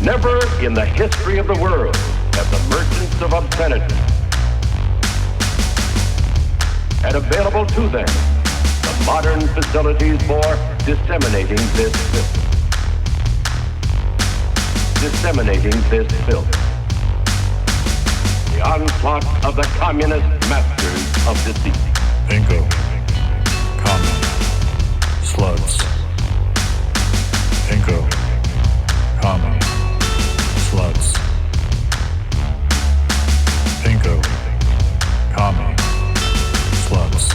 Never in the history of the world have the merchants of obscenity had available to them the modern facilities for disseminating this filth. The onslaught of the communist masters of deceit. Pinko, Commie, Slutz. Pinko, Commie, Slutz. Pinko, Commie, Slutz.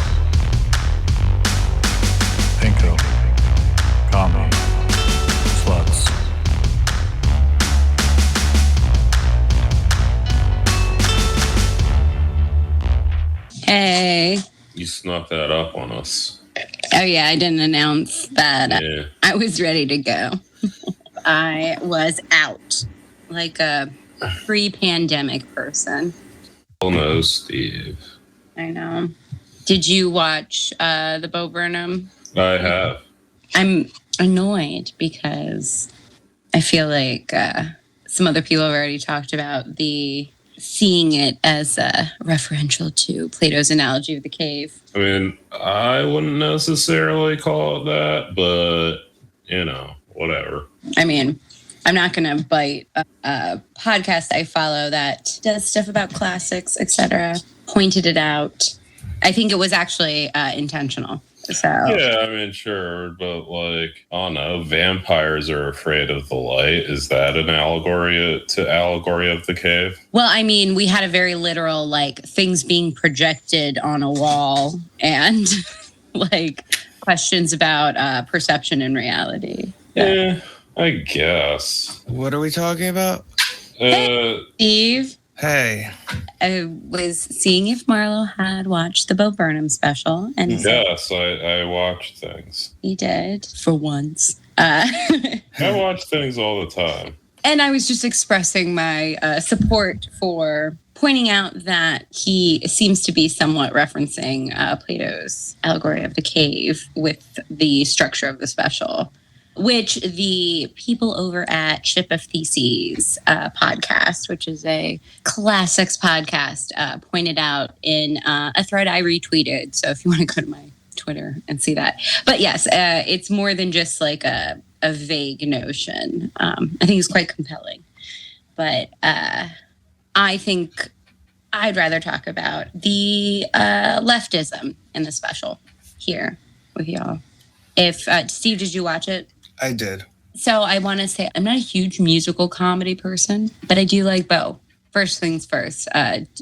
Pinko, Commie, Slutz. Hey. You snuck that up on us. Oh, yeah, I didn't announce that I was ready to go. I was out like a pre-pandemic person. Oh, no, Steve. I know. Did you watch the Bo Burnham? I have. I'm annoyed because I feel like some other people have already talked about seeing it as referential to Plato's analogy of the cave. I mean, I wouldn't necessarily call it that, but, whatever. I mean, I'm not going to bite a podcast I follow that does stuff about classics, etc. Pointed it out. I think it was actually intentional. So Yeah, I mean, sure, but I don't know, vampires are afraid of the light. Is that an allegory to allegory of the cave? Well, I mean, we had a very literal, things being projected on a wall and, questions about perception and reality. Yeah, I guess. What are we talking about? Steve, Hey. I was seeing if Marlo had watched the Bo Burnham special. And Yes, I watch things. he did, for once. I watch things all the time. And I was just expressing my support for pointing out that he seems to be somewhat referencing Plato's allegory of the cave with the structure of the special, which the people over at Ship of Theses podcast, which is a classics podcast, pointed out in a thread I retweeted. So if you want to go to my Twitter and see that. But yes, it's more than just a vague notion. I think it's quite compelling. But I think I'd rather talk about the leftism in the special here with y'all. If Steve, did you watch it? I did. So I want to say I'm not a huge musical comedy person, but I do like Bo. First things first.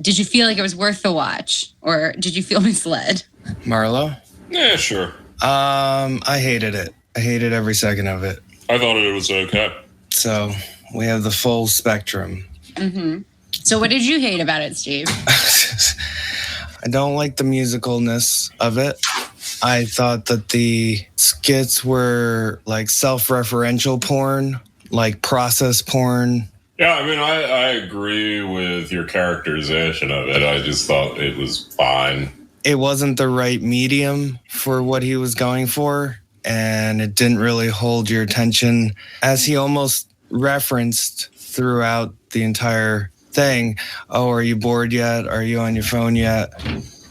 Did you feel like it was worth the watch, or did you feel misled? Marlo? Yeah, sure. I hated it. I hated every second of it. I thought it was okay. So we have the full spectrum. Mm-hmm. So what did you hate about it, Steve? I don't like the musicalness of it. I thought that the skits were self-referential porn, process porn. Yeah, I mean, I agree with your characterization of it. I just thought it was fine. It wasn't the right medium for what he was going for, and it didn't really hold your attention, as he almost referenced throughout the entire thing. Oh, are you bored yet? Are you on your phone yet?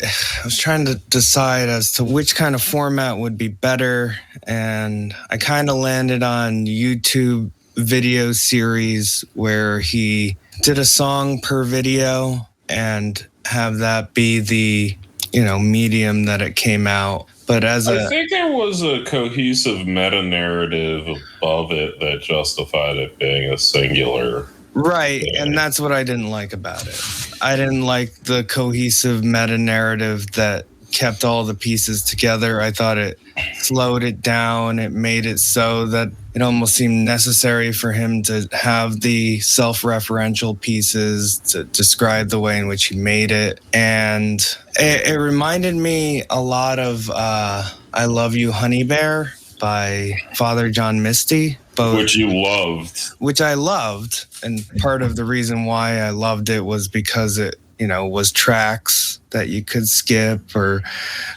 I was trying to decide as to which kind of format would be better, and I kind of landed on YouTube video series where he did a song per video and have that be the, medium that it came out. But I think there was a cohesive meta-narrative above it that justified it being a singular. Right, and that's what I didn't like about it. I didn't like the cohesive meta-narrative that kept all the pieces together. I thought it slowed it down. It made it so that it almost seemed necessary for him to have the self-referential pieces to describe the way in which he made it. And it reminded me a lot of I Love You, Honey Bear by Father John Misty. Which you loved. Which I loved. And part of the reason why I loved it was because it was tracks that you could skip or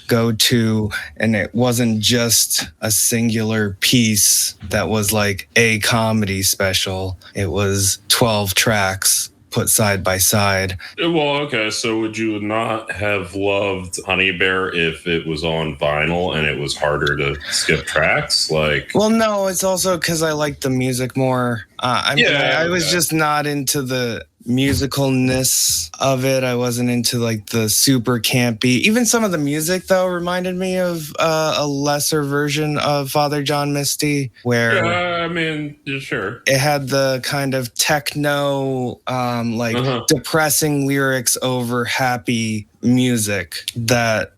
go to. And it wasn't just a singular piece that was like a comedy special. It was 12 tracks put side by side. Well, okay, so would you not have loved Honey Bear if it was on vinyl and it was harder to skip tracks? Well, no, it's also because I like the music more. I was just not into the musicalness of it. I wasn't into like the super campy. Even some of the music though reminded me of a lesser version of Father John Misty, where sure, it had the kind of techno depressing lyrics over happy music that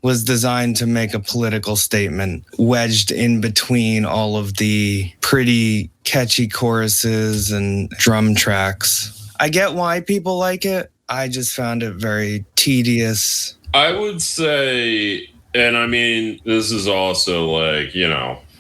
was designed to make a political statement, wedged in between all of the pretty catchy choruses and drum tracks. I get why people like it. I just found it very tedious. I would say, and I mean, this is also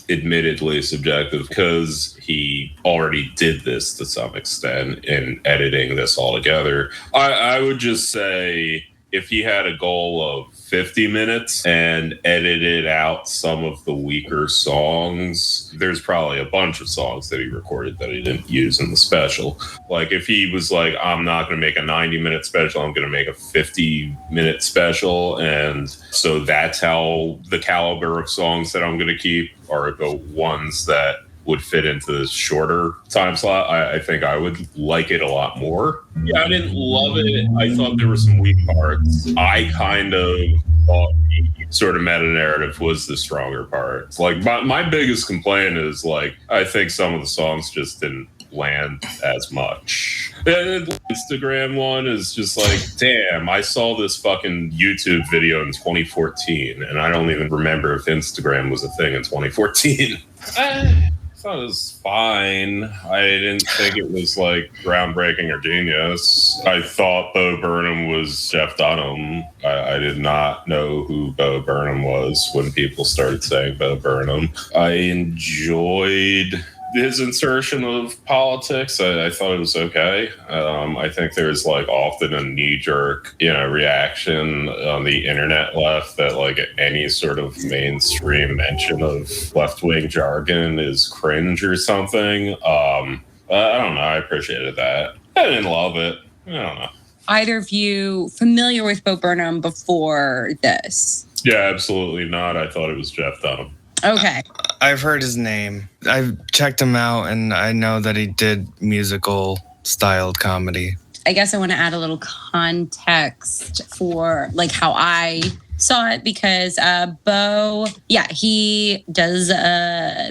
admittedly subjective because he already did this to some extent in editing this all together. I would just say if he had a goal of 50 minutes and edited out some of the weaker songs, there's probably a bunch of songs that he recorded that he didn't use in the special. Like if he was like, I'm not going to make a 90-minute special, I'm going to make a 50-minute special. And so that's how the caliber of songs that I'm going to keep are the ones that would fit into this shorter time slot. I think I would like it a lot more. Yeah, I didn't love it. I thought there were some weak parts. I kind of thought the sort of meta-narrative was the stronger part. Like my biggest complaint is I think some of the songs just didn't land as much. The Instagram one is just damn, I saw this fucking YouTube video in 2014 and I don't even remember if Instagram was a thing in 2014. I thought it was fine. I didn't think it was groundbreaking or genius. I thought Bo Burnham was Jeff Dunham. I did not know who Bo Burnham was when people started saying Bo Burnham. I enjoyed his insertion of politics. I thought it was okay. I think there's often a knee-jerk reaction on the internet left that any sort of mainstream mention of left-wing jargon is cringe or something. I don't know. I appreciated that. I didn't love it. I don't know. Either of you familiar with Bo Burnham before this? Yeah, absolutely not. I thought it was Jeff Dunham. Okay. I've heard his name. I've checked him out, and I know that he did musical-styled comedy. I guess I want to add a little context for how I saw it because Bo, he does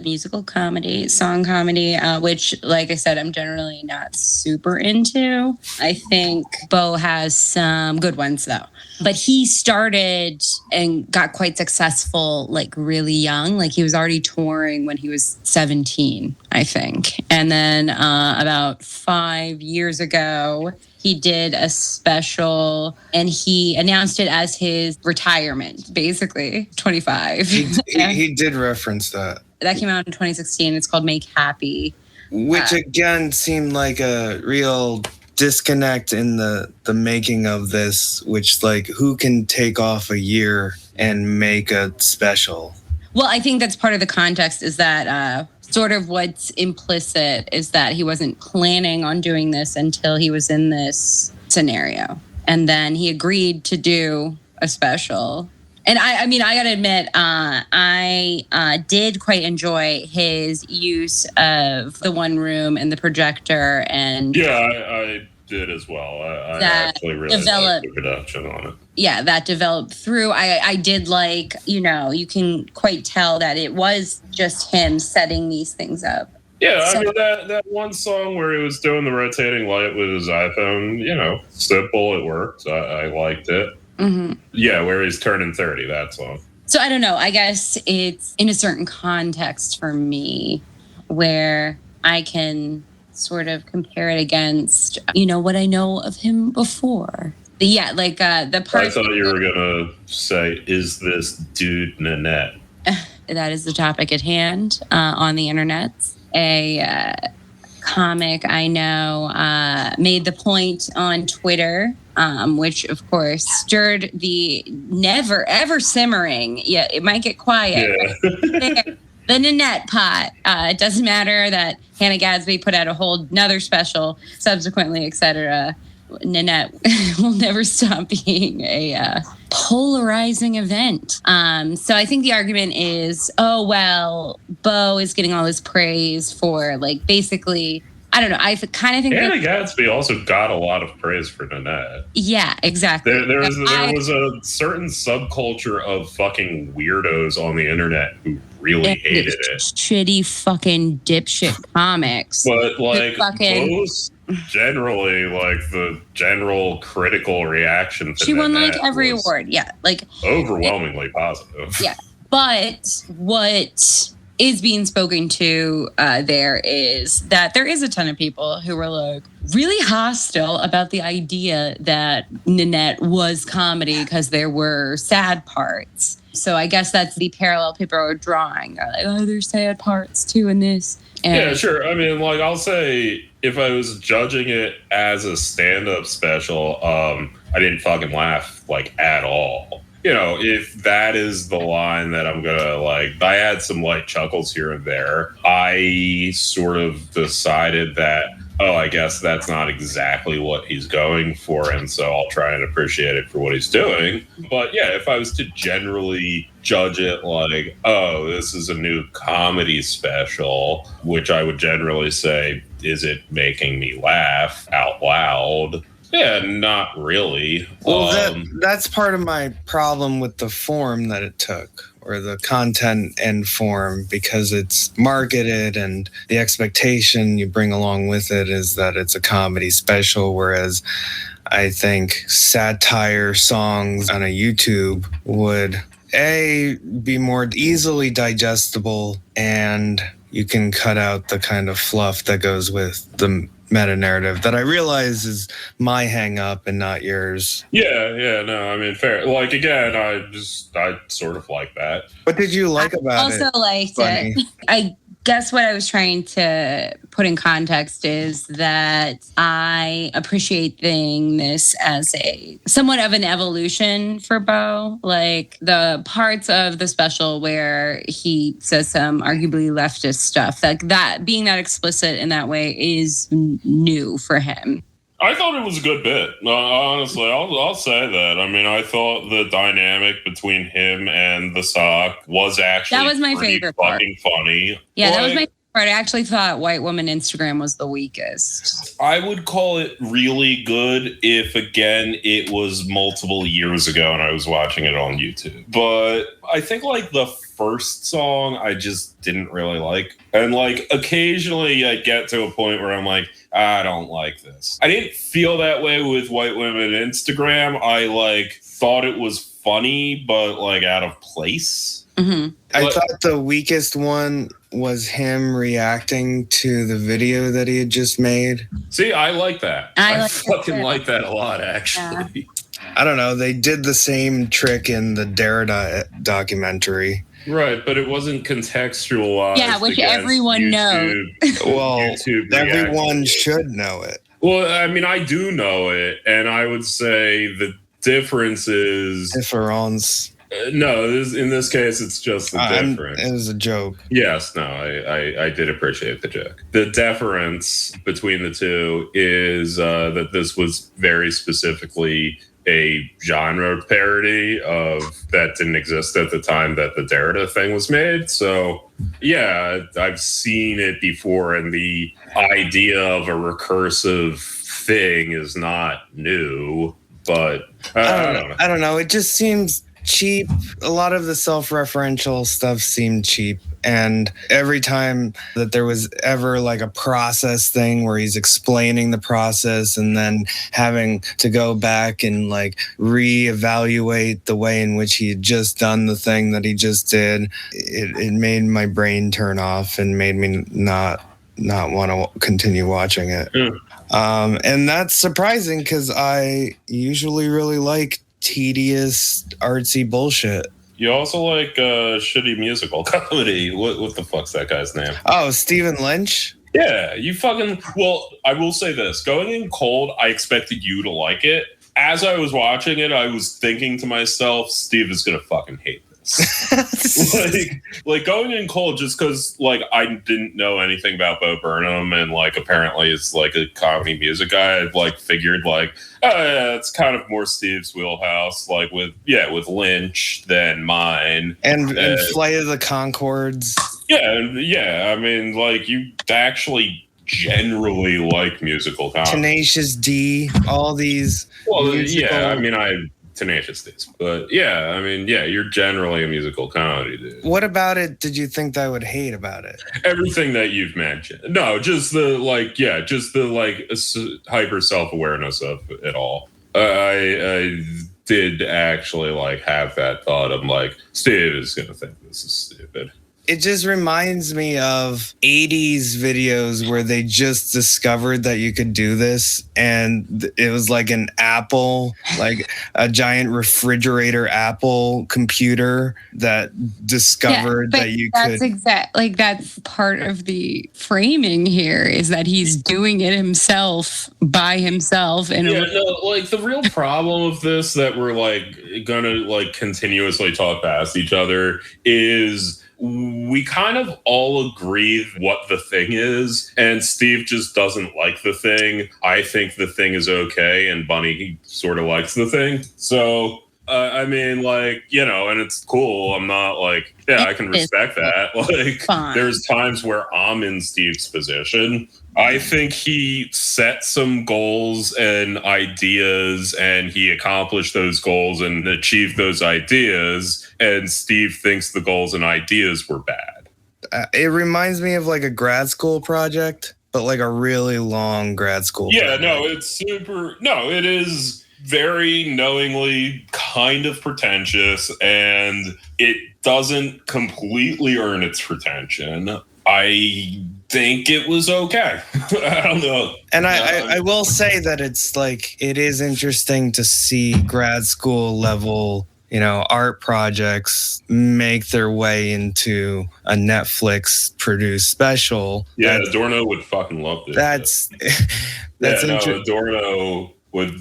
musical comedy, song comedy, which, like I said, I'm generally not super into. I think Bo has some good ones, though. But he started and got quite successful, really young. He was already touring when he was 17, I think. And then about 5 years ago, he did a special and he announced it as his retirement, basically, 25. He did reference that. That came out in 2016. It's called Make Happy. Which, again, seemed like a real disconnect in the making of this, which who can take off a year and make a special? Well, I think that's part of the context is that sort of what's implicit is that he wasn't planning on doing this until he was in this scenario. And then he agreed to do a special. And I mean, I got to admit, I did quite enjoy his use of the one room and the projector. And yeah, I did as well. I actually really liked the production on it. Yeah, that developed through. I did you can quite tell that it was just him setting these things up. Yeah, I mean, that one song where he was doing the rotating light with his iPhone, simple, it worked. I liked it. Mm-hmm. Yeah, where he's turning 30, that song. So I don't know. I guess it's in a certain context for me where I can sort of compare it against, what I know of him before. The part. I thought you were going to say, is this dude Nanette? That is the topic at hand on the internet. A comic I know made the point on Twitter, which of course stirred the never ever simmering. Yeah, it might get quiet. Yeah. The Nanette pot. It doesn't matter that Hannah Gadsby put out a whole another special subsequently, etc. Nanette will never stop being a polarizing event. So I think the argument is, oh, well, Bo is getting all this praise for, like, basically, I don't know. I kind of think Hannah Gadsby also got a lot of praise for Nanette. Yeah, exactly. There was a certain subculture of fucking weirdos on the internet who really hated it. Shitty fucking dipshit comics. But, like, most generally, like, the general critical reaction to she won, Nanette like, every was award. Yeah, like... overwhelmingly positive. Yeah. But what is being spoken to there is that there is a ton of people who were like really hostile about the idea that Nanette was comedy because there were sad parts. So I guess that's the parallel people are drawing. They're like, oh, there's sad parts too in this. And yeah, sure. I mean, like, I'll say if I was judging it as a stand-up special, I didn't fucking laugh, like, at all. You know, if that is the line that I'm gonna, like, I had some light chuckles here and there. I sort of decided that, oh, I guess that's not exactly what he's going for, and so I'll try and appreciate it for what he's doing. But yeah, if I was to generally judge it like, oh, this is a new comedy special, which I would generally say, is it making me laugh out loud? Yeah, not really. Well, that's part of my problem with the form that it took, or the content and form, because it's marketed and the expectation you bring along with it is that it's a comedy special, whereas I think satire songs on a YouTube would, A, be more easily digestible, and you can cut out the kind of fluff that goes with the meta narrative that I realize is my hang up and not yours. Yeah, no, I mean, fair. Like, again, I sort of like that. What did you like about it? I also liked it. I guess what I was trying to put in context is that I appreciate this as a somewhat of an evolution for Bo. Like, the parts of the special where he says some arguably leftist stuff, like that, being that explicit in that way is new for him. I thought it was a good bit. Honestly, I'll say that. I mean, I thought the dynamic between him and the sock was actually that was my favorite part. Fucking funny. Yeah, that was my favorite part. I actually thought White Woman Instagram was the weakest. I would call it really good if, again, it was multiple years ago and I was watching it on YouTube. But I think, like, the first song I just didn't really like. And, like, occasionally I get to a point where I'm like, I don't like this. I didn't feel that way with White Women Instagram. I, like, thought it was funny, but, like, out of place. Mm-hmm. I thought the weakest one was him reacting to the video that he had just made. See, I like that. I fucking like that a lot, actually. Yeah. I don't know. They did the same trick in the Derrida documentary. Right, but it wasn't contextualized. Yeah, which everyone knows. Well, YouTube everyone should know it. Well, I mean, I do know it, and I would say the difference is... Difference. No, in this case, it's just the difference. It was a joke. Yes, no, I did appreciate the joke. The difference between the two is that this was very specifically a genre parody of that didn't exist at the time that the Derrida thing was made. So, yeah, I've seen it before, and the idea of a recursive thing is not new, but I don't know. It just seems cheap. A lot of the self-referential stuff seemed cheap. And every time that there was ever like a process thing where he's explaining the process and then having to go back and like reevaluate the way in which he had just done the thing that he just did, it made my brain turn off and made me not want to continue watching it. And that's surprising because I usually really like tedious, artsy bullshit. You also like shitty musical comedy. What the fuck's that guy's name? Oh, Stephen Lynch? Yeah, you fucking... Well, I will say this. Going in cold, I expected you to like it. As I was watching it, I was thinking to myself, Steve is going to fucking hate this. like going in cold just because, like, I didn't know anything about Bo Burnham and, like, apparently it's, like, a comedy music guy. I, like, figured, like, oh, yeah, it's kind of more Steve's wheelhouse, like, with Lynch than mine. And Flight of the Conchords. Yeah. I mean, like, you actually generally like musical comedy. Tenacious D, all these. Well, musical... yeah, I mean, Tenacious D's. But yeah, I mean, yeah, you're generally a musical comedy dude. What about it did you think that I would hate about it? Everything that you've mentioned. No, just the, like, hyper self-awareness of it all. I did actually, like, have that thought. I'm like, Steve is going to think this is stupid. It just reminds me of 80s videos where they just discovered that you could do this. And it was like an Apple, like a giant refrigerator Apple computer that discovered that you could. That's part of the framing here is that he's doing it himself by himself. Like the real problem of this that we're like gonna like continuously talk past each other is we kind of all agree what the thing is, and Steve just doesn't like the thing. I think the thing is okay, and Bunny, he sort of likes the thing. So, I mean, like, you know, and it's cool. I'm not like, yeah, I can respect that. Like, there's times where I'm in Steve's position. I think he set some goals and ideas, and he accomplished those goals and achieved those ideas. And Steve thinks the goals and ideas were bad. It reminds me of like a grad school project, but like a really long grad school project. It is very knowingly kind of pretentious, and it doesn't completely earn its pretension. I think it was okay. I don't know. And I will say that it's like, it is interesting to see grad school level, you know, art projects make their way into a Netflix produced special. Yeah, Adorno would fucking love this. Adorno would,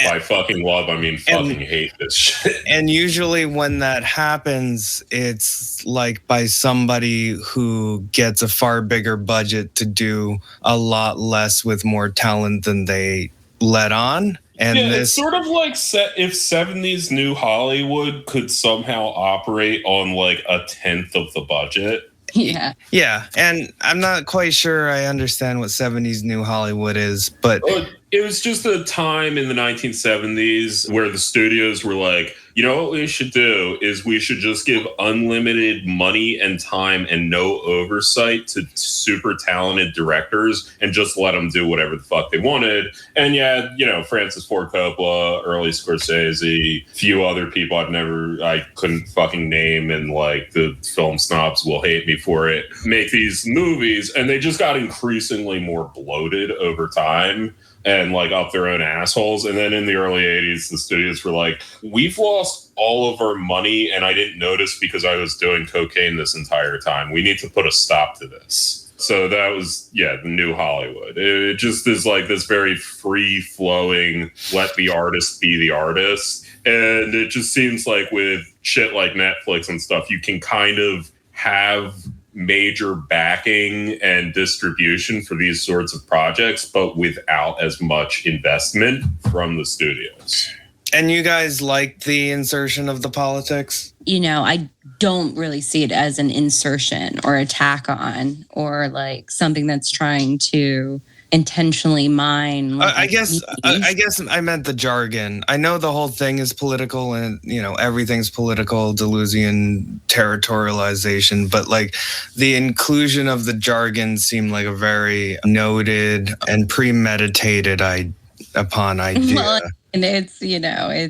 by fucking love, I mean fucking hate this shit. And usually when that happens, it's like by somebody who gets a far bigger budget to do a lot less with more talent than they let on. And it's sort of like if 70s New Hollywood could somehow operate on like a 10th of the budget. Yeah. Yeah. And I'm not quite sure I understand what 70s New Hollywood is, but it was just a time in the 1970s where the studios were like, you know what we should do is we should just give unlimited money and time and no oversight to super talented directors and just let them do whatever the fuck they wanted. And yeah, you know, Francis Ford Coppola, early Scorsese, few other people I couldn't fucking name, and like the film snobs will hate me for it, make these movies, and they just got increasingly more bloated over time and like up their own assholes. And then in the early 80s, the studios were like, we've lost all of our money and I didn't notice because I was doing cocaine this entire time. We need to put a stop to this. So that was, the New Hollywood. It just is like this very free-flowing, let the artist be the artist. And it just seems like with shit like Netflix and stuff, you can kind of have major backing and distribution for these sorts of projects, but without as much investment from the studios. And you guys like the insertion of the politics? You know, I don't really see it as an insertion or a tack on or like something that's trying to intentionally mine. Like, I guess I meant the jargon. I know the whole thing is political and, you know, everything's political, Deleuzian territorialization, but like the inclusion of the jargon seemed like a very noted and premeditated idea. Well, and it's, you know,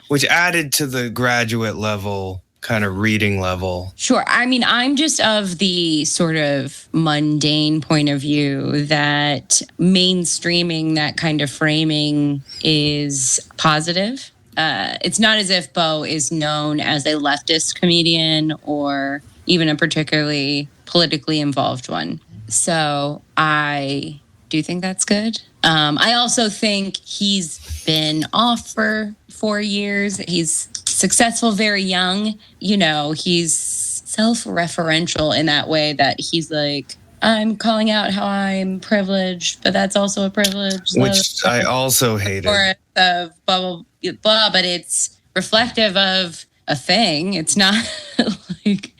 which added to the graduate level kind of reading level. Sure. I mean, I'm just of the sort of mundane point of view that mainstreaming that kind of framing is positive. It's not as if Bo is known as a leftist comedian or even a particularly politically involved one. So I do think that's good. I also think he's been off for 4 years. He's successful very young. You know, he's self-referential in that way that he's like, I'm calling out how I'm privileged, but that's also a privilege. Which I also hated. Or of blah, blah, blah, but it's reflective of a thing. It's not like,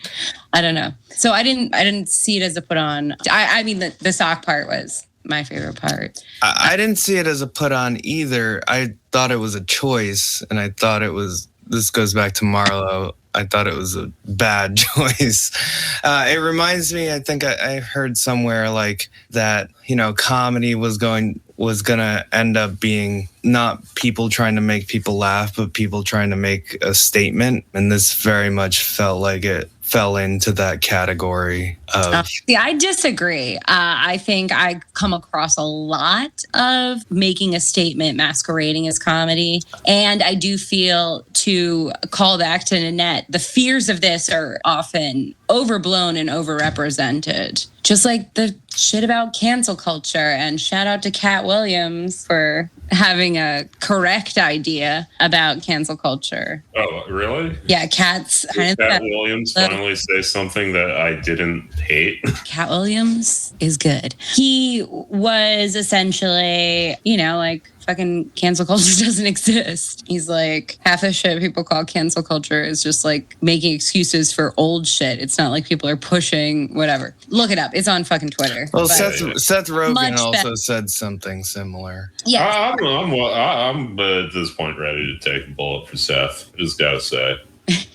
I don't know. So I didn't see it as a put on. I mean, the sock part was my favorite part. I didn't see it as a put on either. I thought it was a choice, and I thought it was, this goes back to Marlo. I thought it was a bad choice. It reminds me, I think I heard somewhere like that, you know, comedy was going to end up being not people trying to make people laugh, but people trying to make a statement. And this very much felt like it fell into that category of... See, I disagree. I think I come across a lot of making a statement masquerading as comedy. And I do feel, to call back to Nanette, the fears of this are often overblown and overrepresented. Just like the shit about cancel culture. And shout out to Cat Williams for having a correct idea about cancel culture. Oh, really? Yeah, Cat's kind of... Cat Williams finally say something that I didn't hate. Cat Williams is good. He was essentially, you know, like, fucking cancel culture doesn't exist. He's like, half the shit people call cancel culture is just like making excuses for old shit. It's not like people are pushing whatever. Look it up. It's on fucking Twitter. Well, Seth Rogen also better. said something similar. Yeah. I'm at this point ready to take a bullet for Seth. Just gotta say.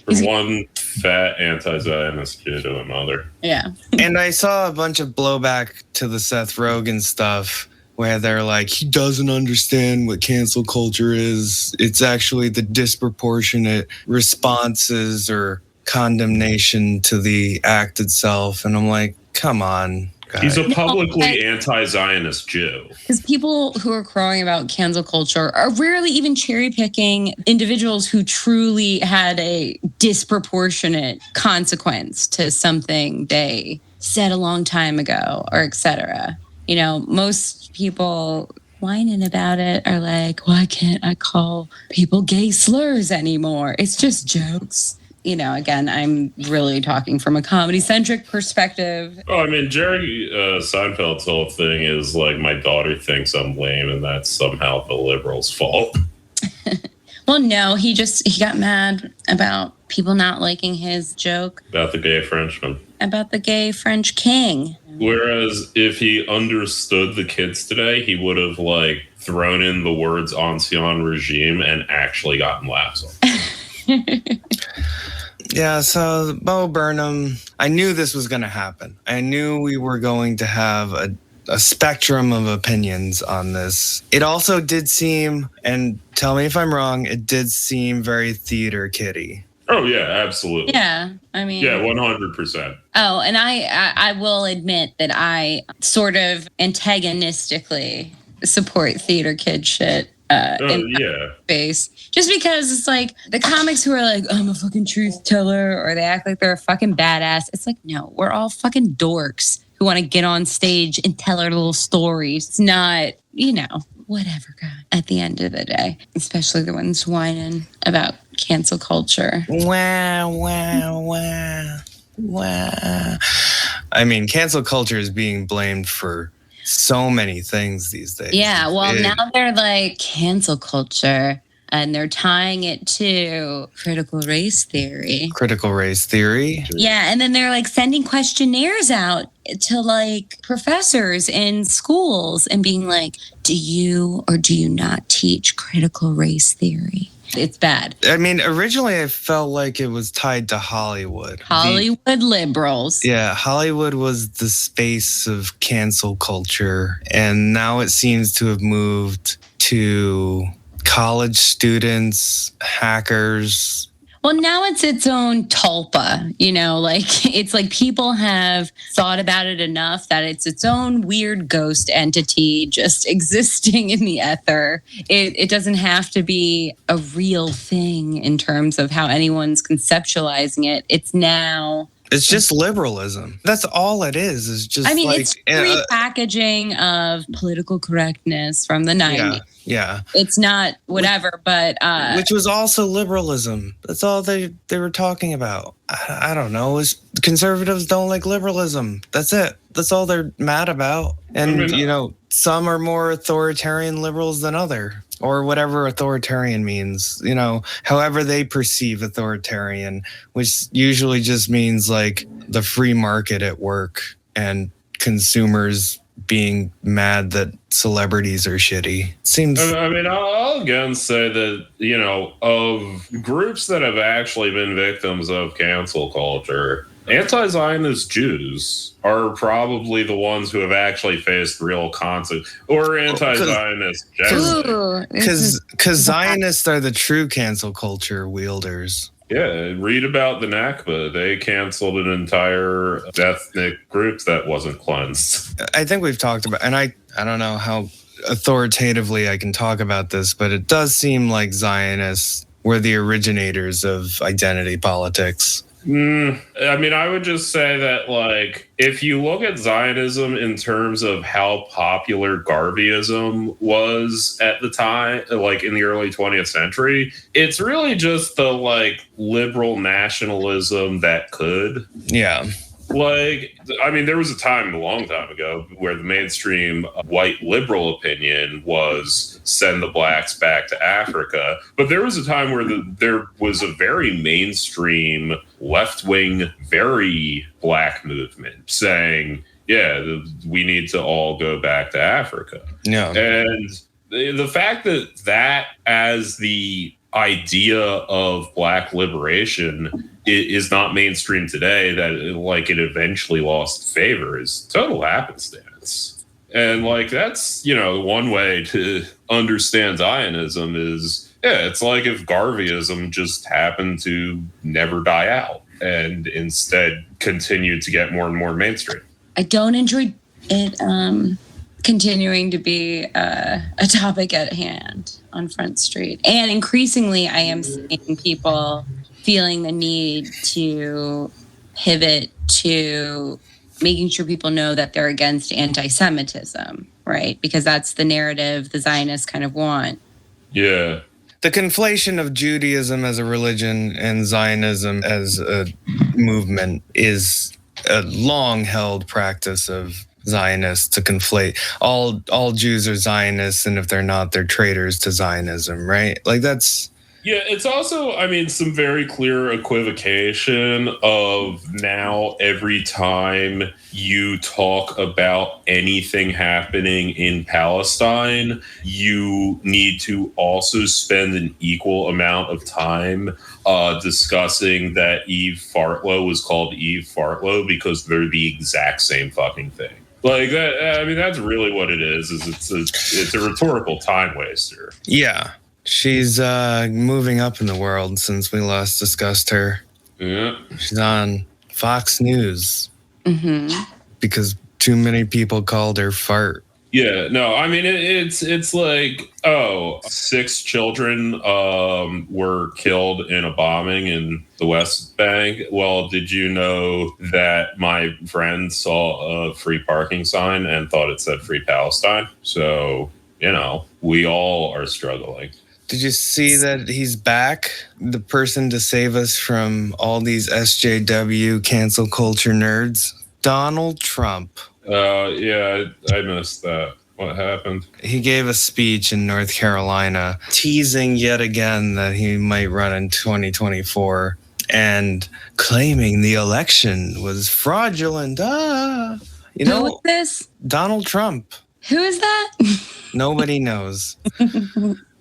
From one fat anti-Zionist kid to another. Yeah. And I saw a bunch of blowback to the Seth Rogen stuff, where they're like, he doesn't understand what cancel culture is. It's actually the disproportionate responses or condemnation to the act itself. And I'm like, come on, guys. He's a publicly anti-Zionist Jew. Because people who are crowing about cancel culture are rarely even cherry picking individuals who truly had a disproportionate consequence to something they said a long time ago, or etc. You know, most people whining about it are like, why can't I call people gay slurs anymore? It's just jokes. You know, again, I'm really talking from a comedy-centric perspective. Oh, I mean, Jerry Seinfeld's whole thing is like, my daughter thinks I'm lame, and that's somehow the liberals' fault. Well, no, he got mad about people not liking his joke. About the gay Frenchman. About the gay French king. Whereas if he understood the kids today, he would have like thrown in the words ancien regime and actually gotten laughs on. Yeah, so Bo Burnham, I knew this was going to happen. I knew we were going to have a spectrum of opinions on this. It also did seem, and tell me if I'm wrong, it did seem very theater kiddie. Oh, yeah, absolutely. Yeah, I mean... Yeah, 100%. Oh, and I will admit that I sort of antagonistically support theater kid shit in yeah. space. Just because it's like the comics who are like, I'm a fucking truth teller, or they act like they're a fucking badass. It's like, no, we're all fucking dorks who want to get on stage and tell our little stories. It's not, you know, whatever, God, at the end of the day. Especially the ones whining about cancel culture. Wow, wow, wow, wow. I mean, cancel culture is being blamed for so many things these days. Yeah, well, now they're like cancel culture, and they're tying it to critical race theory. Critical race theory? Yeah, and then they're like sending questionnaires out to like professors in schools and being like, do you or do you not teach critical race theory? It's bad. I mean, originally I felt like it was tied to Hollywood. Hollywood liberals. Yeah, Hollywood was the space of cancel culture, and now it seems to have moved to college students, hackers. Well, now it's its own tulpa, you know, like it's like people have thought about it enough that it's its own weird ghost entity just existing in the ether. It doesn't have to be a real thing in terms of how anyone's conceptualizing it. It's now It's just liberalism. That's all it is. Is just. I mean, like, it's repackaging of political correctness from the 90s. Yeah. It's not whatever, but which was also liberalism. That's all they were talking about. I don't know. Conservatives don't like liberalism. That's it. That's all they're mad about. And some are more authoritarian liberals than other, or whatever authoritarian means. However they perceive authoritarian, which usually just means like the free market at work and consumers being mad that celebrities are shitty. Seems. I mean, I'll again say that, of groups that have actually been victims of cancel culture, anti-Zionist Jews are probably the ones who have actually faced real consequences, or anti-Zionist generally. Because Zionists are the true cancel culture wielders. Yeah, read about the Nakba. They canceled an entire ethnic group that wasn't cleansed. I think we've talked about, and I don't know how authoritatively I can talk about this, but it does seem like Zionists were the originators of identity politics. I mean, I would just say that, like, if you look at Zionism in terms of how popular Garveyism was at the time, like in the early 20th century, it's really just the, like, liberal nationalism that could. Yeah. Like, I mean, there was a time a long time ago where the mainstream white liberal opinion was send the blacks back to Africa. But there was a time where there was a very mainstream left-wing, very black movement saying, yeah, we need to all go back to Africa. Yeah. And the fact that as the idea of black liberation is not mainstream today, that it eventually lost favor, is total happenstance. And like, that's, one way to understand Zionism is, it's like if Garveyism just happened to never die out and instead continued to get more and more mainstream. I don't enjoy it continuing to be a topic at hand on Front Street. And increasingly, I am seeing people feeling the need to pivot to making sure people know that they're against anti-Semitism, right? Because that's the narrative the Zionists kind of want. Yeah. The conflation of Judaism as a religion and Zionism as a movement is a long-held practice of Zionists to conflate. All Jews are Zionists, and if they're not, they're traitors to Zionism, right? Like, that's... Yeah, it's also, I mean, some very clear equivocation of now every time you talk about anything happening in Palestine, you need to also spend an equal amount of time discussing that Eve Fartlow was called Eve Fartlow because they're the exact same fucking thing. Like that, I mean, that's really what it is it's a rhetorical time waster. Yeah. She's moving up in the world since we last discussed her. Yeah. She's on Fox News. Mm-hmm. Because too many people called her fart. Yeah, no, I mean, it's like, 6 children were killed in a bombing in the West Bank. Well, did you know that my friend saw a free parking sign and thought it said Free Palestine? So, we all are struggling. Did you see that he's back? The person to save us from all these SJW cancel culture nerds? Donald Trump. Yeah, I missed that. What happened? He gave a speech in North Carolina teasing yet again that he might run in 2024 and claiming the election was fraudulent. Who is this? Donald Trump. Who is that? Nobody knows.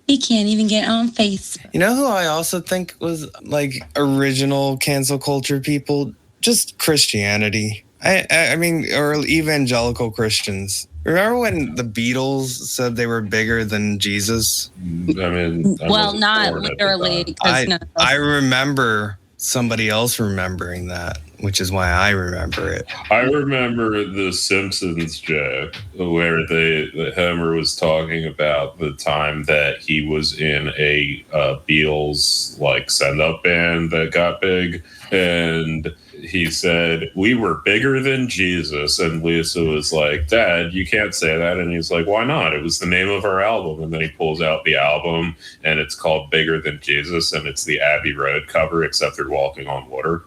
He can't even get on Facebook. You know who I also think was like original cancel culture people? Just Christianity. I mean, or evangelical Christians. Remember when the Beatles said they were bigger than Jesus? I mean, well, not literally. I remember somebody else remembering that, which is why I remember it. I remember the Simpsons joke where Homer was talking about the time that he was in a Beatles like send-up band that got big, and he said, "We were bigger than Jesus." And Lisa was like, "Dad, you can't say that." And he's like, "Why not? It was the name of our album." And then he pulls out the album, and it's called Bigger Than Jesus, and it's the Abbey Road cover, except they're walking on water.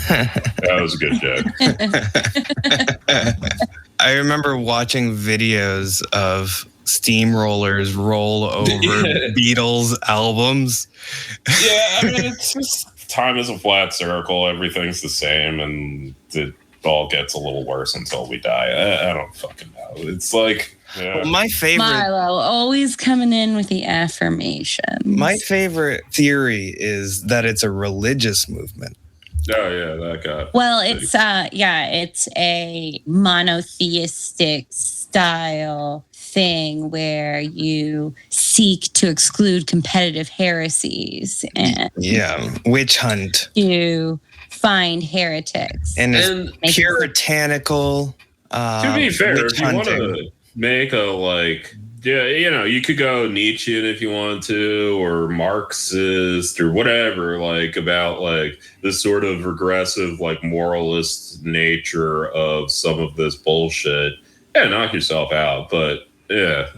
That was a good joke. I remember watching videos of steamrollers roll over Beatles albums. Yeah, I mean, it's just time is a flat circle. Everything's the same, and it all gets a little worse until we die. I don't fucking know. It's like, yeah. Well, my favorite, Milo, always coming in with the affirmation. my favorite theory is that it's a religious movement. Oh yeah, that guy. Well, it's it's a monotheistic style thing where you seek to exclude competitive heresies and witch hunt to find heretics. and it's puritanical. To be fair, witch if you want hunting. to make a you could go Nietzschean if you want to, or Marxist or whatever, about this sort of regressive, moralist nature of some of this bullshit. Yeah, knock yourself out. But yeah,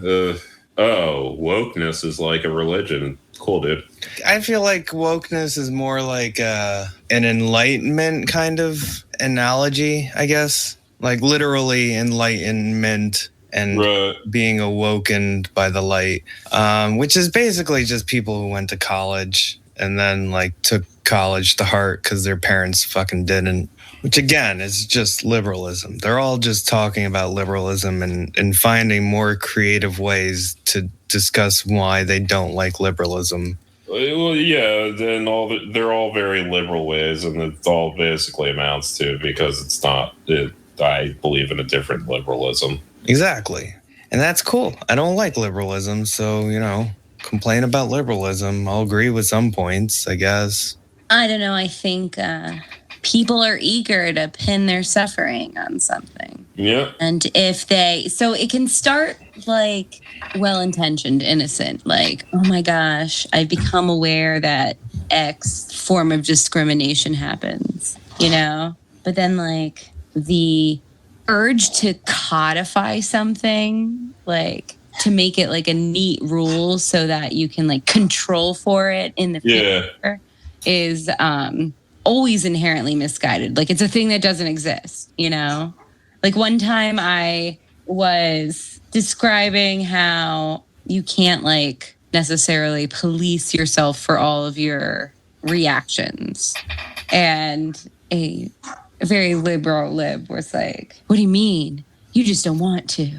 wokeness is like a religion. Cool, dude. I feel like wokeness is more like an enlightenment kind of analogy, I guess. Like literally enlightenment and being awoken by the light, which is basically just people who went to college and then took college to heart because their parents fucking didn't, which again is just liberalism. They're all just talking about liberalism and finding more creative ways to discuss why they don't like liberalism. Well, yeah, then they're all very liberal ways, and it all basically amounts to, because it's not, I believe in a different liberalism. Exactly. And that's cool. I don't like liberalism, so, complain about liberalism. I'll agree with some points, I guess. I don't know. I think people are eager to pin their suffering on something. Yeah. And so it can start well-intentioned, innocent, oh my gosh, I've become aware that X form of discrimination happens, But then the urge to codify something, to make it a neat rule so that you can control for it in the future is always inherently misguided. It's a thing that doesn't exist, one time I was describing how you can't necessarily police yourself for all of your reactions, and a very liberal lib was like, "What do you mean? You just don't want to."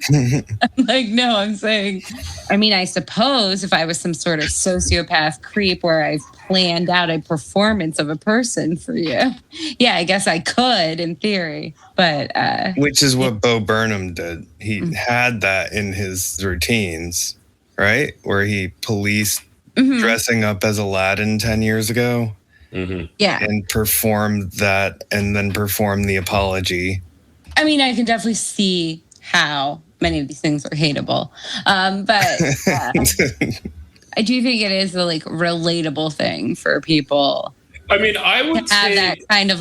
I'm no, I'm saying, I suppose if I was some sort of sociopath creep where I've planned out a performance of a person for you, yeah, I guess I could in theory, but which is what Bo Burnham did. He had that in his routines, right? Where he policed dressing up as Aladdin 10 years ago. Mm-hmm. Yeah. And performed that and then performed the apology. I can definitely see how many of these things are hateable. But I do think it is the relatable thing for people. I would to have say that kind of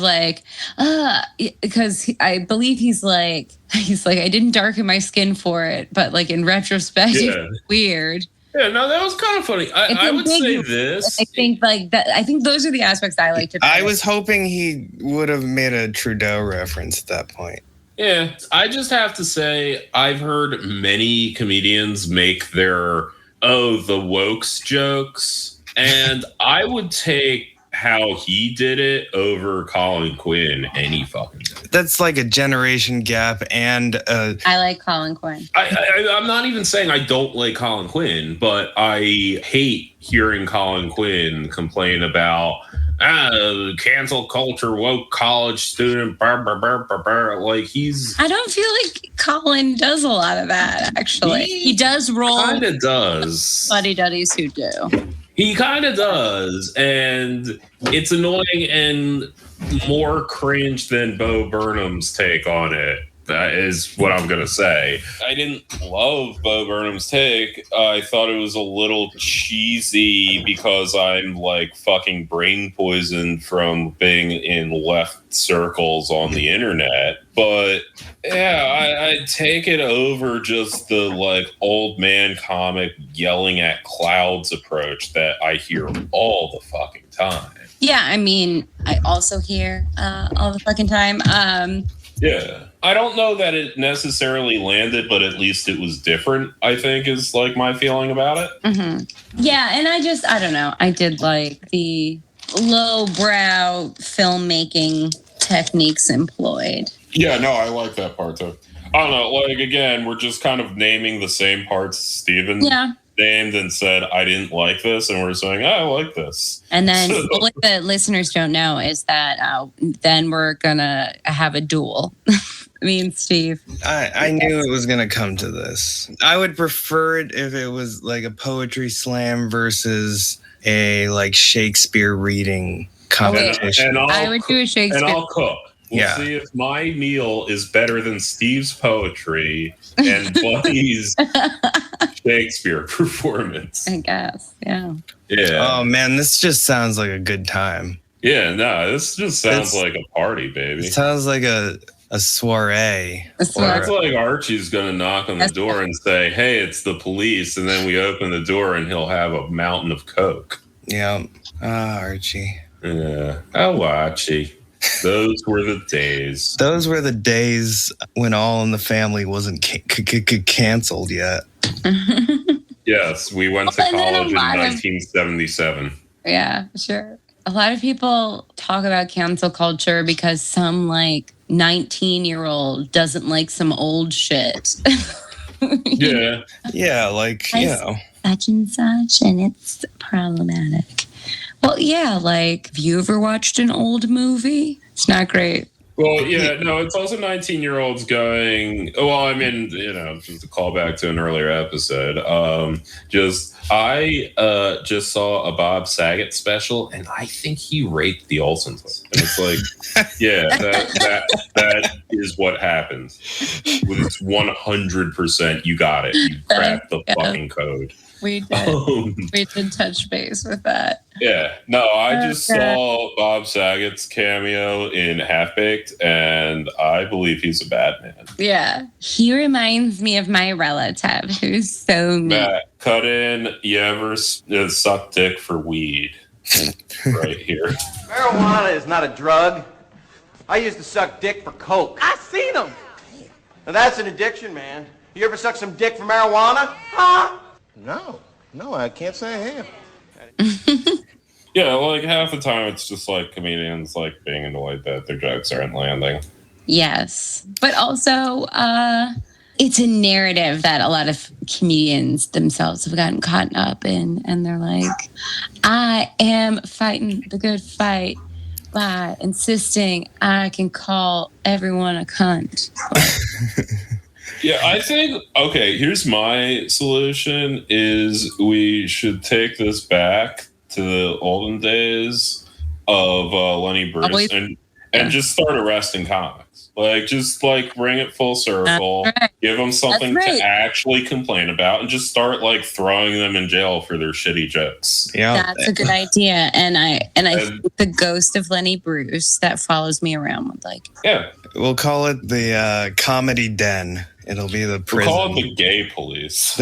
because I believe he's like, I didn't darken my skin for it, but in retrospect, it's weird. Yeah, no, that was kind of funny. I would say this. I think that. I think those are the aspects I like to. I was hoping he would have made a Trudeau reference at that point. Yeah, I just have to say I've heard many comedians make their the wokes jokes, and I would take how he did it over Colin Quinn any fucking day. That's a generation gap, and I like Colin Quinn. I'm not even saying I don't like Colin Quinn, but I hate hearing Colin Quinn complain about cancel culture, woke college student, he's... I don't feel like Colin does a lot of that, actually. He does roll... Kind of does. Buddy-duddies who do. He kind of does, and it's annoying and more cringe than Bo Burnham's take on it. That is what I'm going to say. I didn't love Bo Burnham's take. I thought it was a little cheesy because I'm like fucking brain poisoned from being in left circles on the internet. But yeah, I'd take it over just the like old man comic yelling at clouds approach that I hear all the fucking time. Yeah, I mean, I also hear all the fucking time. Yeah. I don't know that it necessarily landed, but at least it was different, I think, is like my feeling about it. Mm-hmm. Yeah, and I don't know. I did like the lowbrow filmmaking techniques employed. Yeah, no, I like that part too. I don't know, like, again, we're just kind of naming the same parts Steven named and said, I didn't like this, and we're saying, I like this. And then what the listeners don't know is that then we're going to have a duel. Me and Steve. I knew it was going to come to this. I would prefer it if it was like a poetry slam versus a like Shakespeare reading competition. I would do a Shakespeare. And I'll cook. We'll see if my meal is better than Steve's poetry and Buddy's Shakespeare performance. I guess, yeah. Oh, man, this just sounds like a good time. Yeah, no, this just sounds like a party, baby. It sounds like a soiree. It's like Archie's going to knock on the door and say, hey, it's the police. And then we open the door and he'll have a mountain of Coke. Yeah. Archie. Yeah. Oh, Archie. Those were the days. Those were the days when All in the Family wasn't canceled yet. Yes, we went to college in 1977. Yeah, sure. A lot of people talk about cancel culture because some like 19-year-old doesn't like some old shit. Yeah. Yeah, like, you know. Such and such, and it's problematic. Well, yeah, like, have you ever watched an old movie? It's not great. Well, yeah, no, it's also 19-year-olds going, well, I mean, you know, just a callback to an earlier episode. I just saw a Bob Saget special, and I think he raped the Olsens. And it's like, yeah, that is what happens. It's 100% you got it. You cracked the fucking code. We did. We did touch base with that. Yeah. No, I just saw Bob Saget's cameo in Half-Baked, and I believe he's a bad man. Yeah. He reminds me of my relative who's so mean. Matt, cut in, you ever suck dick for weed? Right here. Marijuana is not a drug. I used to suck dick for coke. I seen them. Now that's an addiction, man. You ever suck some dick for marijuana? Huh? No, I can't say I have. Yeah, like half the time it's just like comedians like being annoyed that their jokes aren't landing. Yes. But also, it's a narrative that a lot of comedians themselves have gotten caught up in. And they're like, I am fighting the good fight by insisting I can call everyone a cunt. Yeah, I think, okay, here's my solution is we should take this back to the olden days of Lenny Bruce and just start arresting comics. Like, just like bring it full circle, give them something to actually complain about, and just start like throwing them in jail for their shitty jokes. Yeah, that's a good idea. And I think the ghost of Lenny Bruce that follows me around would like. Yeah, we'll call it the comedy den. It'll be the prison. We'll call it the gay police.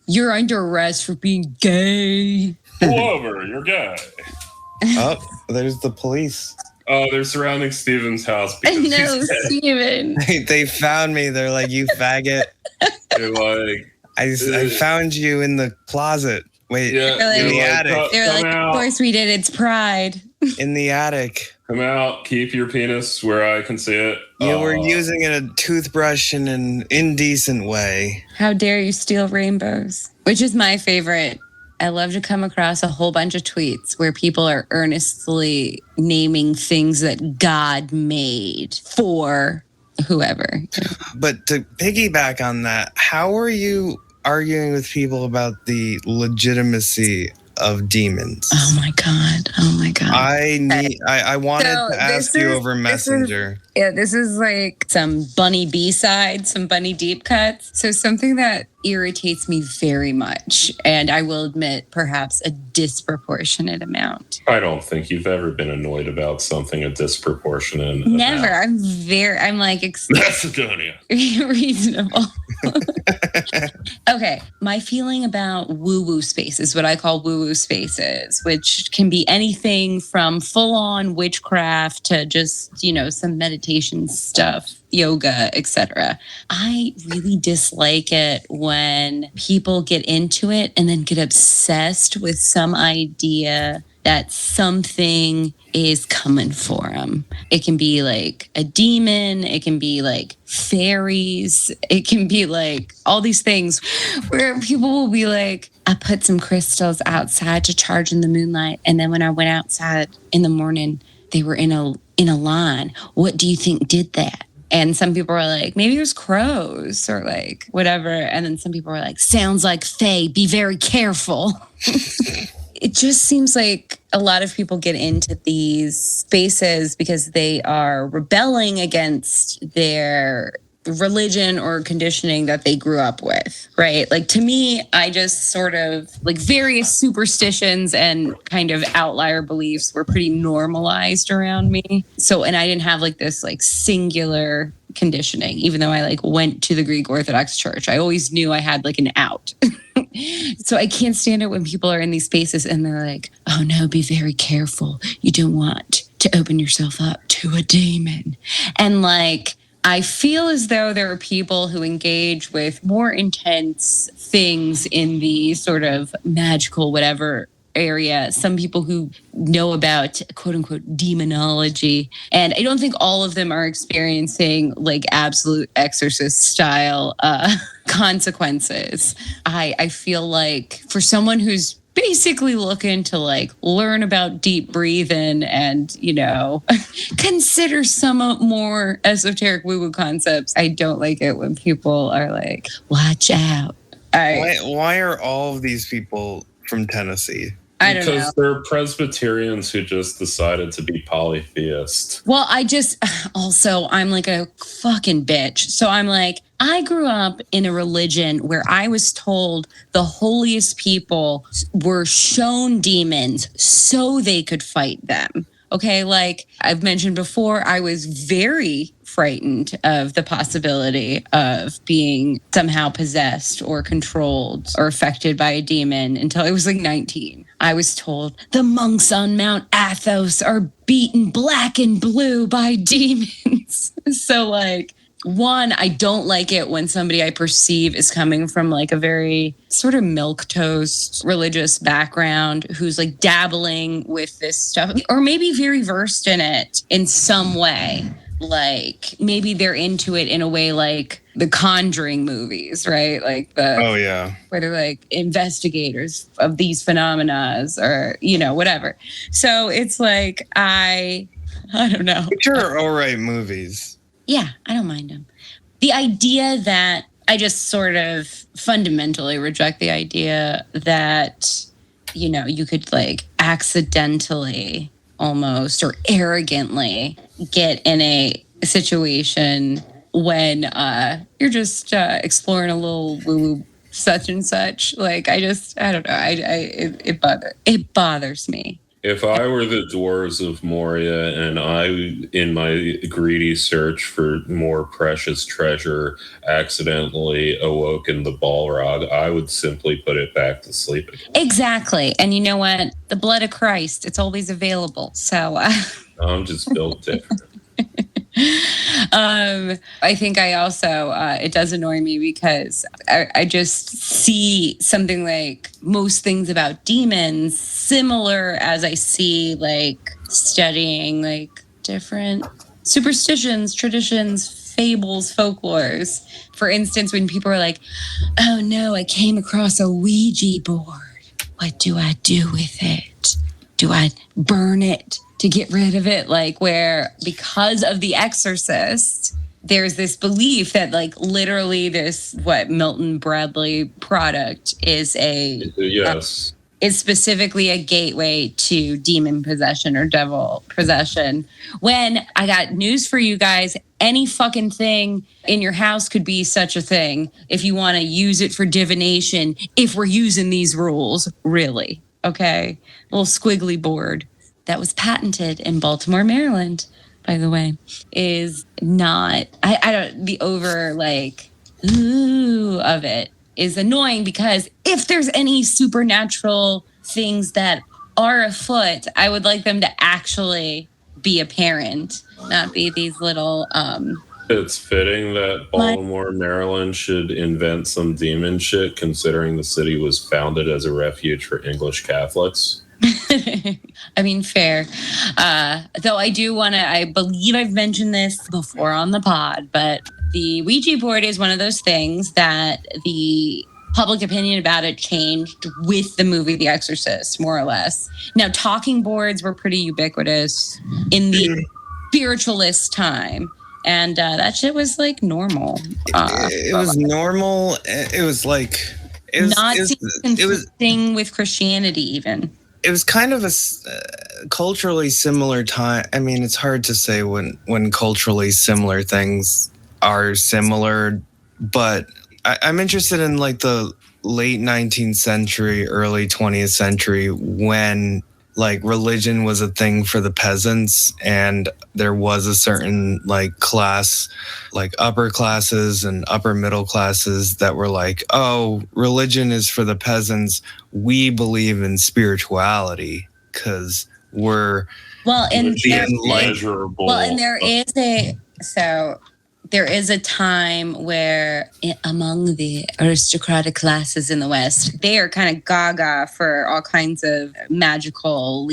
You're under arrest for being gay. Pull over, you're gay. Oh, there's the police. Oh, they're surrounding Steven's house. No, Steven. They found me. They're like, you faggot. They're like, I found you in the closet. Wait, in the attic. They're like, of course we did. It's pride. In the attic. Come out. Keep your penis where I can see it. You were using a toothbrush in an indecent way. How dare you steal rainbows? Which is my favorite. I love to come across a whole bunch of tweets where people are earnestly naming things that God made for whoever. But to piggyback on that, how are you arguing with people about the legitimacy of demons? Oh my God. I wanted to ask you over Messenger. Yeah, this is like some Bunny B-side, some Bunny deep cuts. So something that irritates me very much, and I will admit perhaps a disproportionate amount. I don't think you've ever been annoyed about something a disproportionate Never. amount. I'm like Macedonia. reasonable. Okay, my feeling about woo-woo spaces, what I call woo-woo spaces, which can be anything from full-on witchcraft to just, some meditation stuff, yoga, etc. I really dislike it when people get into it and then get obsessed with some idea that something is coming for them. It can be like a demon. It can be like fairies. It can be like all these things where people will be like, I put some crystals outside to charge in the moonlight. And then when I went outside in the morning, they were in a line. What do you think did that? And some people are like, maybe it was crows or like whatever. And then some people are like, sounds like fae. Be very careful. It just seems like a lot of people get into these spaces because they are rebelling against their religion or conditioning that they grew up with, right? Like to me, I just sort of like various superstitions and kind of outlier beliefs were pretty normalized around me. So, and I didn't have like this like singular conditioning, even though I like went to the Greek Orthodox Church. I always knew I had like an out. So I can't stand it when people are in these spaces and they're like, oh no, be very careful. You don't want to open yourself up to a demon. And like, I feel as though there are people who engage with more intense things in the sort of magical whatever area. Some people who know about quote unquote demonology. And I don't think all of them are experiencing like absolute exorcist style consequences. I feel like for someone who's basically looking to like learn about deep breathing and, consider some more esoteric woo-woo concepts, I don't like it when people are like, watch out. Why are all of these people from Tennessee? I don't know. Because they're Presbyterians who just decided to be polytheist. Well, I'm like a fucking bitch. So I'm like, I grew up in a religion where I was told the holiest people were shown demons so they could fight them. Okay, like I've mentioned before, I was very frightened of the possibility of being somehow possessed or controlled or affected by a demon until I was like 19. I was told the monks on Mount Athos are beaten black and blue by demons. So like, one, I don't like it when somebody I perceive is coming from like a very sort of milquetoast religious background who's like dabbling with this stuff or maybe very versed in it in some way. Like maybe they're into it in a way like the Conjuring movies, right? Like where they're like investigators of these phenomena or, whatever. So it's like, I don't know. Which are all right movies. Yeah, I don't mind them. The idea that I just sort of fundamentally reject the idea that, you could like accidentally almost or arrogantly get in a situation when you're just exploring a little woo-woo such and such. Like, I don't know. It bothers me. If I were the dwarves of Moria and I, in my greedy search for more precious treasure, accidentally awoke in the Balrog, I would simply put it back to sleep again. Exactly. And you know what? The blood of Christ, it's always available. So I'm just built different. I think I also, it does annoy me because I just see something like most things about demons similar as I see like studying like different superstitions, traditions, fables, folklores. For instance, when people are like, oh no, I came across a Ouija board. What do I do with it? Do I burn it to get rid of it? Like where because of The Exorcist, there's this belief that like literally this Milton Bradley product is a is specifically a gateway to demon possession or devil possession. When I got news for you guys, any fucking thing in your house could be such a thing if you want to use it for divination, if we're using these rules, really. Okay? A little squiggly board that was patented in Baltimore, Maryland, by the way, is not, I don't, the over like, ooh of it is annoying, because if there's any supernatural things that are afoot, I would like them to actually be apparent, not be these little It's fitting that Baltimore, Maryland should invent some demon shit, considering the city was founded as a refuge for English Catholics. I mean, fair. Though I do want to, I believe I've mentioned this before on the pod, but the Ouija board is one of those things that the public opinion about it changed with the movie The Exorcist, more or less. Now, talking boards were pretty ubiquitous in the spiritualist time. And that shit was like normal. It was normal. It was like... It was thing with Christianity even. It was kind of a culturally similar time. I mean, it's hard to say when culturally similar things are similar, but I'm interested in like the late 19th century, early 20th century, when like religion was a thing for the peasants, and there was a certain like class, like upper classes and upper middle classes that were like, oh, religion is for the peasants. We believe in spirituality because we're immeasurable. Well, and there is a time where among the aristocratic classes in the West, they are kind of gaga for all kinds of magical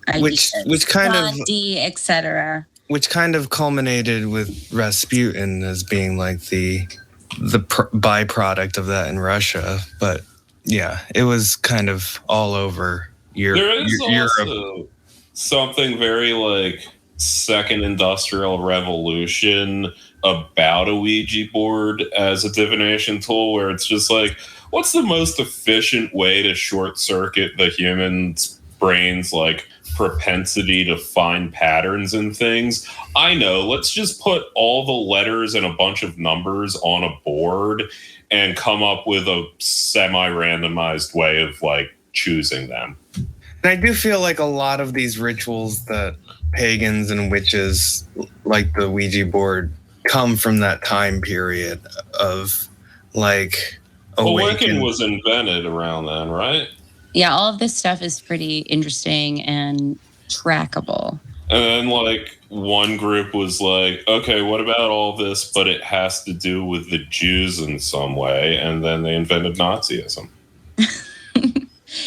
ideas, which kind Gandhi, etc. Which kind of culminated with Rasputin as being like the byproduct of that in Russia. But yeah, it was kind of all over Europe. There is also something very like second industrial revolution about a Ouija board as a divination tool, where it's just like, what's the most efficient way to short circuit the human's brain's like propensity to find patterns in things? I know, let's just put all the letters and a bunch of numbers on a board and come up with a semi-randomized way of like choosing them. And I do feel like a lot of these rituals that pagans and witches, like the Ouija board, come from that time period of like Wiccan was invented around then, right? Yeah, all of this stuff is pretty interesting and trackable. And then like one group was like, okay, what about all this, but it has to do with the Jews in some way, and then they invented Nazism.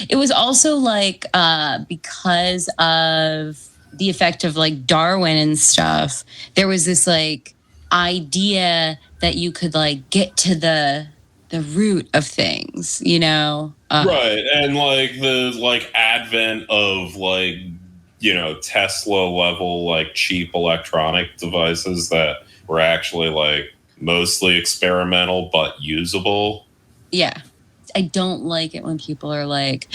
It was also like because of the effect of like Darwin and stuff, there was this like idea that you could like get to the root of things, you know? Right. And like the like advent of like, you know, Tesla level like cheap electronic devices that were actually like mostly experimental but usable. Yeah. I don't like it when people are like,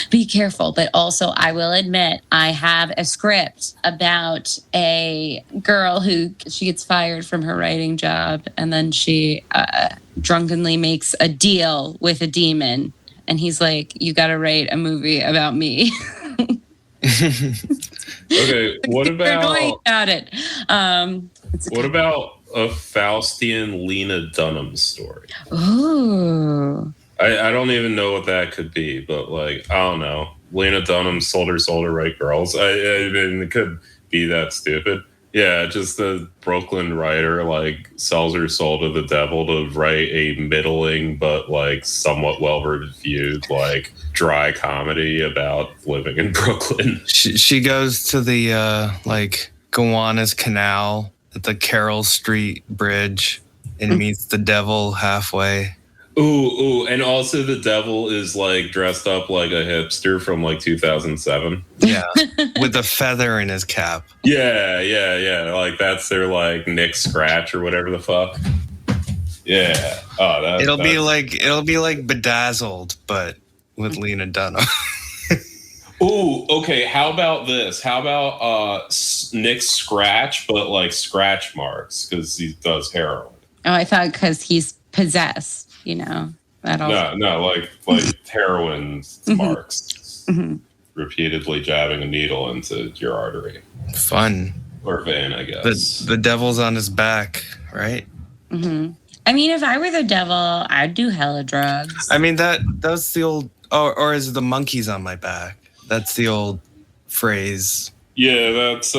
be careful. But also, I will admit, I have a script about a girl who she gets fired from her writing job, and then she drunkenly makes a deal with a demon. And he's like, you got to write a movie about me. Okay, what about it? What about a Faustian Lena Dunham story? Ooh. I don't even know what that could be, but like, I don't know. Lena Dunham sold her right girls. I mean, it could be that stupid. Yeah, just a Brooklyn writer like sells her soul to the devil to write a middling but like somewhat well-reviewed like dry comedy about living in Brooklyn. She goes to the like Gowanus Canal at the Carroll Street Bridge and meets the devil halfway. Ooh, and also the devil is like dressed up like a hipster from like 2007. Yeah, with a feather in his cap. Yeah. Like that's their like Nick Scratch or whatever the fuck. Yeah. Oh, it'll be like Bedazzled, but with Lena Dunham. Ooh, okay. How about this? How about Nick Scratch, but like scratch marks because he does heroin? Oh, I thought because he's possessed, That also. No, like heroin marks. Repeatedly jabbing a needle into your artery. Fun. Or vein, I guess. The devil's on his back, right? I mean, if I were the devil, I'd do hella drugs. I mean, that's the old... Or is the monkeys on my back? That's the old phrase. Yeah, that's...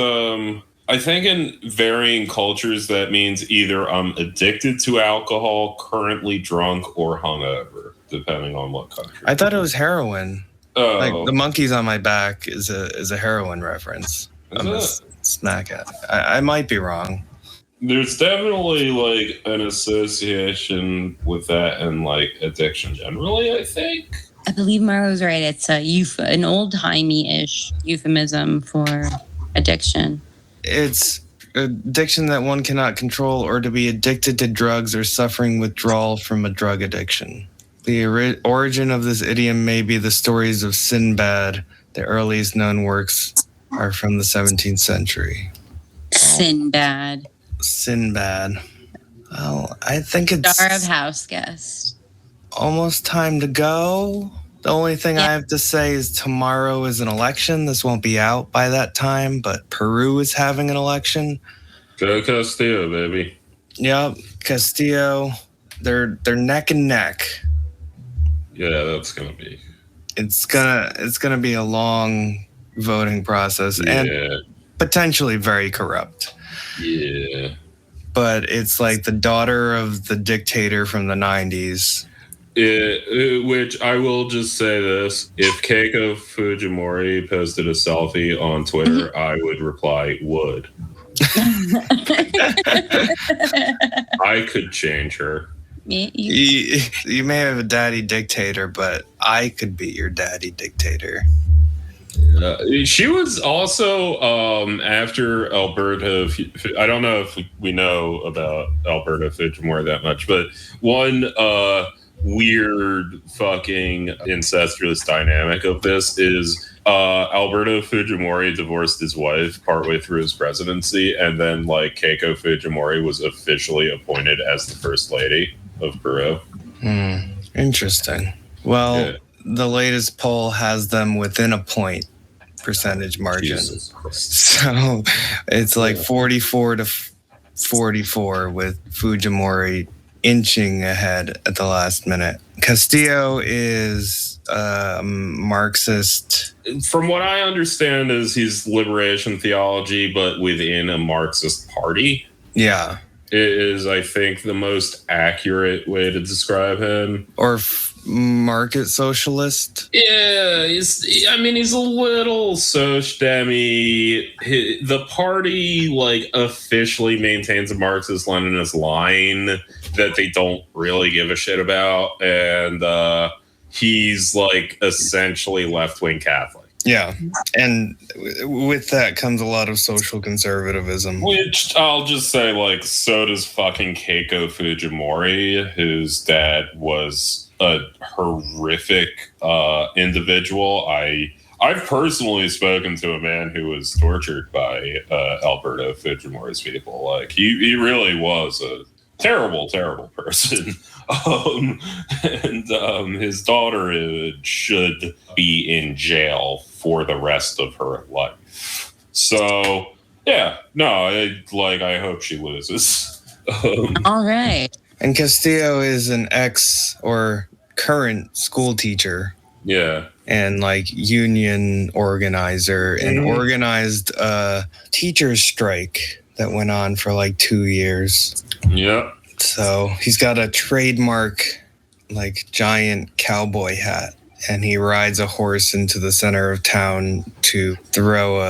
I think in varying cultures, that means either I'm addicted to alcohol, currently drunk, or hungover, depending on what country. I thought it was heroin. Oh. Like, the monkeys on my back is a heroin reference. I'm a snack addict. I might be wrong. There's definitely, like, an association with that and, like, addiction generally, I think. I believe Marlo's right. It's an old-timey-ish euphemism for addiction. It's addiction that one cannot control, or to be addicted to drugs or suffering withdrawal from a drug addiction. The origin of this idiom may be the stories of Sinbad. The earliest known works are from the 17th century. Sinbad. Well, I think it's... Star of House Guest. Almost time to go. The only thing I have to say is tomorrow is an election. This won't be out by that time, but Peru is having an election. Go Castillo, baby. Yep, Castillo. They're neck and neck. Yeah, that's gonna be. It's gonna be a long voting process and potentially very corrupt. Yeah. But it's like the daughter of the dictator from the 90s. Which I will just say this: if Keiko Fujimori posted a selfie on Twitter, I would reply, "Would." I could change her. You may have a daddy dictator, but I could be your daddy dictator. She was also after Alberto. I don't know if we know about Alberto Fujimori that much, but one weird fucking incestuous dynamic of this is Alberto Fujimori divorced his wife partway through his presidency, and then like Keiko Fujimori was officially appointed as the first lady of Peru. Interesting. Well, the latest poll has them within a point percentage margin. So it's like 44 to 44 with Fujimori inching ahead at the last minute. Castillo is Marxist. From what I understand is he's liberation theology, but within a Marxist party. Yeah. It is, I think, the most accurate way to describe him. Or market socialist. Yeah, he's a little soc-demi. The party, like, officially maintains a Marxist-Leninist line that they don't really give a shit about, and he's, like, essentially left-wing Catholic. Yeah, and with that comes a lot of social conservatism. Which I'll just say, like, so does fucking Keiko Fujimori, whose dad was a horrific individual. I've personally spoken to a man who was tortured by Alberto Fujimori's people. Like, he really was a terrible, terrible person. And his daughter should be in jail for the rest of her life. So, yeah, no, I hope she loses. All right. And Castillo is an ex or current school teacher. Yeah. And like union organizer and organized a teacher's strike that went on for like 2 years. Yep. So he's got a trademark, like, giant cowboy hat, and he rides a horse into the center of town to throw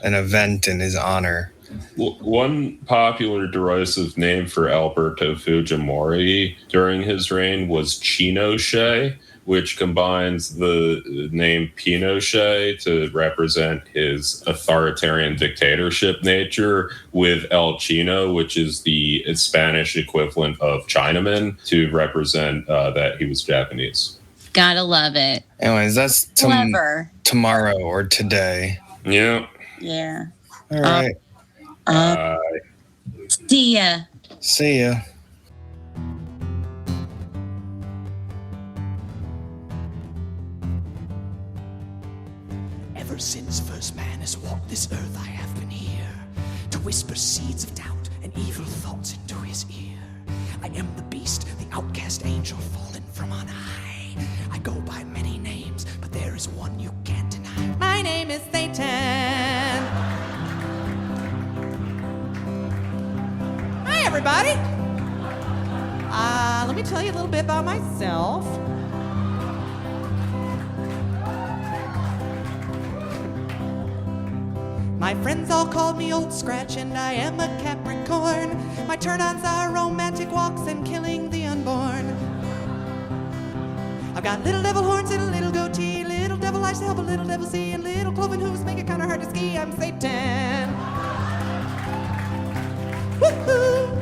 an event in his honor. One popular derisive name for Alberto Fujimori during his reign was Pinochet, which combines the name Pinochet to represent his authoritarian dictatorship nature with El Chino, which is the Spanish equivalent of Chinaman, to represent that he was Japanese. Gotta love it. Anyways, that's Clever. tomorrow or today. Yeah. Yeah. All right. See ya. See ya. Ever since first man has walked this earth, I have been here to whisper seeds of doubt and evil thoughts into his ear. I am the beast, the outcast angel fallen from on high. I go by many names, but there is one you can't deny. My name is Satan. Hi, everybody. Let me tell you a little bit about myself. My friends all called me Old Scratch, and I am a Capricorn. My turn-ons are romantic walks and killing the unborn. I've got little devil horns and a little goatee, little devil eyes to help a little devil see, and little cloven hooves make it kind of hard to ski. I'm Satan. Woohoo!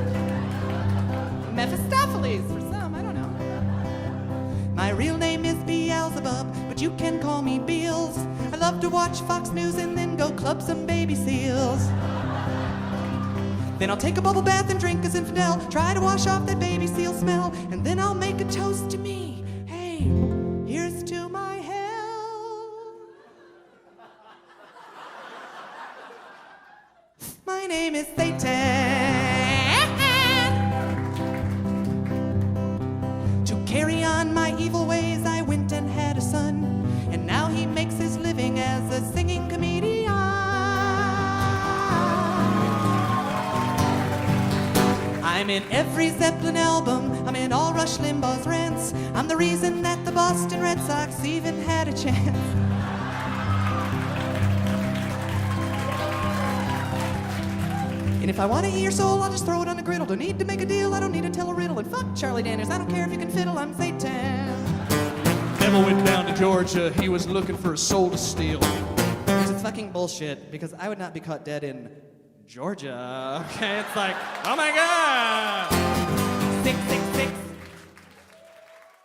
Mephistopheles for some, I don't know. My real name is Beelzebub, but you can call me Beals. I love to watch Fox News and then go club some baby seals. Then I'll take a bubble bath and drink as infidel, try to wash off that baby seal smell, and then I'll make a toast to me. Hey, here's to my hell. My name is Satan. To carry on my evil ways, I went and had a son, and now he makes his living as a singing comedian. I'm in every Zeppelin album, I'm in all Rush Limbaugh's rants. I'm the reason that the Boston Red Sox even had a chance. And if I want to eat your soul, I'll just throw it on the griddle. Don't need to make a deal, I don't need to tell a riddle. And fuck Charlie Daniels, I don't care if you can fiddle, I'm Satan. Devil went down to Georgia, he was looking for a soul to steal. Which is fucking bullshit, because I would not be caught dead in Georgia. Okay, it's like, oh my god! 666